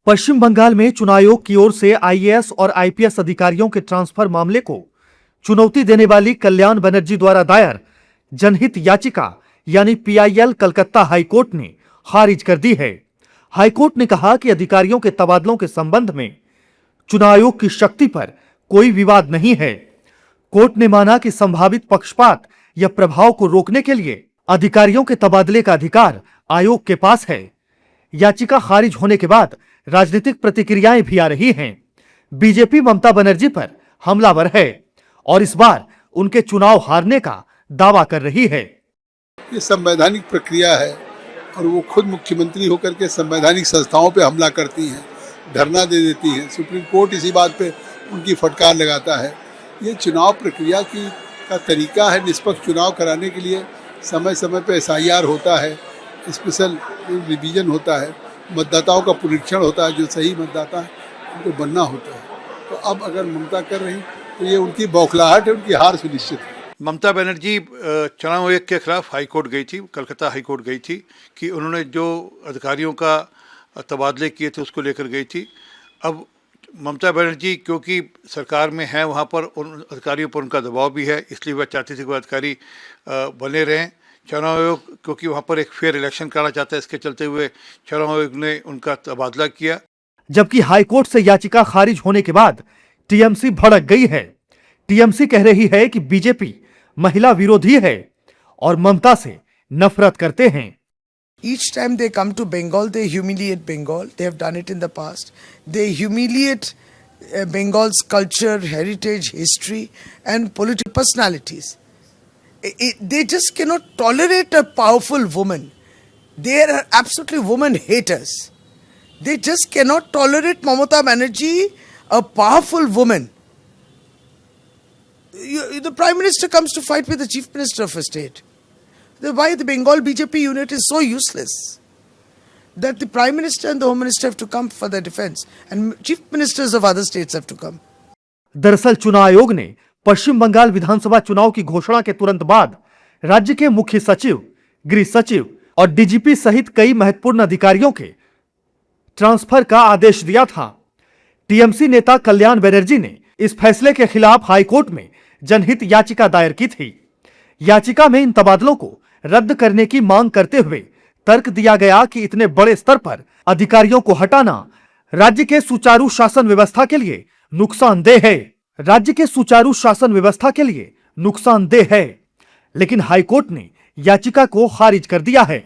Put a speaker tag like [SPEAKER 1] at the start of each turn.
[SPEAKER 1] पश्चिम बंगाल में चुनाव आयोग की ओर से आईएएस और आईपीएस अधिकारियों के ट्रांसफर मामले को चुनौती देने वाली कल्याण बनर्जी द्वारा दायर जनहित याचिका यानी पीआईएल कलकत्ता हाईकोर्ट ने खारिज कर दी है। हाईकोर्ट ने कहा कि अधिकारियों के तबादलों के संबंध में चुनाव आयोग की शक्ति पर कोई विवाद नहीं है। कोर्ट ने माना कि संभावित पक्षपात या प्रभाव को रोकने के लिए अधिकारियों के तबादले का अधिकार आयोग के पास है। याचिका खारिज होने के बाद राजनीतिक प्रतिक्रियाएं भी आ रही हैं। बीजेपी ममता बनर्जी पर हमलावर है और इस बार उनके चुनाव हारने का दावा कर रही है।
[SPEAKER 2] ये संवैधानिक प्रक्रिया है और वो खुद मुख्यमंत्री होकर के संवैधानिक संस्थाओं पे हमला करती हैं, धरना दे देती हैं। सुप्रीम कोर्ट इसी बात पे उनकी फटकार लगाता है। ये चुनाव प्रक्रिया का तरीका है। निष्पक्ष चुनाव कराने के लिए समय समय पे एसआईआर होता है, स्पेशल रिवीजन होता है, मतदाताओं का पुनरीक्षण होता है, जो सही मतदाता है उनको बनना होता है। तो अब अगर ममता कर रही तो ये उनकी बौखलाहट है, उनकी हार सुनिश्चित है।
[SPEAKER 3] ममता बनर्जी चुनाव आयोग के खिलाफ हाई कोर्ट गई थी, कलकत्ता हाई कोर्ट गई थी कि उन्होंने जो अधिकारियों का तबादले किए थे उसको लेकर गई थी। अब ममता बनर्जी क्योंकि सरकार में है, वहाँ पर उन अधिकारियों पर उनका दबाव भी है, इसलिए वह चाहती थी कि वह अधिकारी बने रहें। चुनाव आयोग क्योंकि वहाँ पर एक फेयर इलेक्शन कराना चाहता है, इसके चलते हुए चुनाव आयोग ने उनका तबादला किया।
[SPEAKER 1] जबकि हाईकोर्ट से याचिका खारिज होने के बाद टीएमसी भड़क गई है। टीएमसी कह रही है कि बीजेपी महिला विरोधी है और ममता से नफरत करते हैं।
[SPEAKER 4] Each time they come to Bengal, they humiliate Bengal. They have done it in the past. They humiliate Bengal's culture, heritage, history, and political personalities. They just cannot tolerate a powerful woman. They are absolutely woman haters. They just cannot tolerate Mamata Banerjee, a powerful woman. The Prime Minister comes to fight with the Chief Minister of a state. Why the Bengal BJP unit is so useless that the Prime Minister and the Home Minister have to come for their defense and Chief Ministers of other states have to come.
[SPEAKER 1] दरअसल चुनाव आयोग ने पश्चिम बंगाल विधानसभा चुनाव की घोषणा के तुरंत बाद राज्य के मुख्य सचिव, गृह सचिव और डीजीपी सहित कई महत्वपूर्ण अधिकारियों के ट्रांसफर का आदेश दिया था। टीएमसी नेता कल्याण बनर्जी ने इस फैसले के खिलाफ हाईकोर्ट में जनहित याचिका दायर की थी। याचिका में इन तबादलों को रद्द करने की मांग करते हुए तर्क दिया गया कि इतने बड़े स्तर पर अधिकारियों को हटाना राज्य के सुचारू शासन व्यवस्था के लिए नुकसानदेह है। राज्य के सुचारू शासन व्यवस्था के लिए नुकसानदेह है, लेकिन हाईकोर्ट ने याचिका को खारिज कर दिया है।